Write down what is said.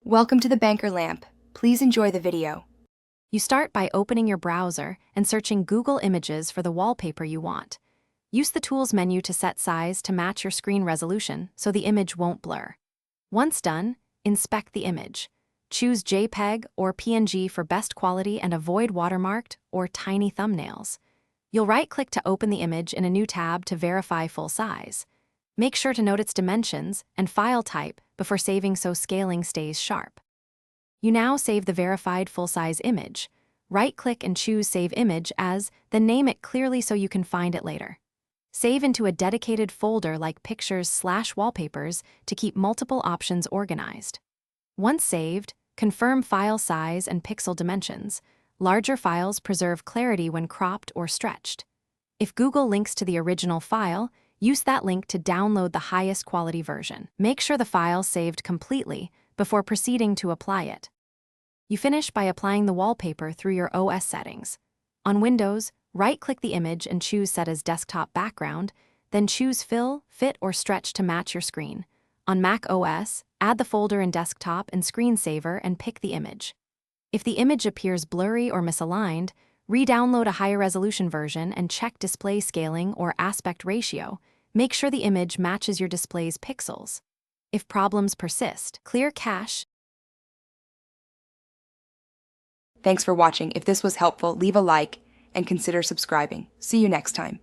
Welcome to the Banker Lamp. Please enjoy the video. You start by opening your browser and searching Google Images for the wallpaper you want. Use the Tools menu to set size to match your screen resolution so the image won't blur. Once done, inspect the image. Choose JPEG or PNG for best quality and avoid watermarked or tiny thumbnails. You'll right-click to open the image in a new tab to verify full size. Make sure to note its dimensions and file type before saving so scaling stays sharp. You now save the verified full-size image. Right-click and choose Save Image as, then name it clearly so you can find it later. Save into a dedicated folder like Pictures/Wallpapers to keep multiple options organized. Once saved, confirm file size and pixel dimensions. Larger files preserve clarity when cropped or stretched. If Google links to the original file, use that link to download the highest quality version. Make sure the file saved completely before proceeding to apply it. You finish by applying the wallpaper through your OS settings. On Windows, right-click the image and choose Set as Desktop Background, then choose Fill, Fit, or Stretch to match your screen. On Mac OS, add the folder in Desktop and Screensaver and pick the image. If the image appears blurry or misaligned, re-download a higher resolution version and check display scaling or aspect ratio. Make sure the image matches your display's pixels. If problems persist, clear cache. Thanks for watching. If this was helpful, leave a like and consider subscribing. See you next time.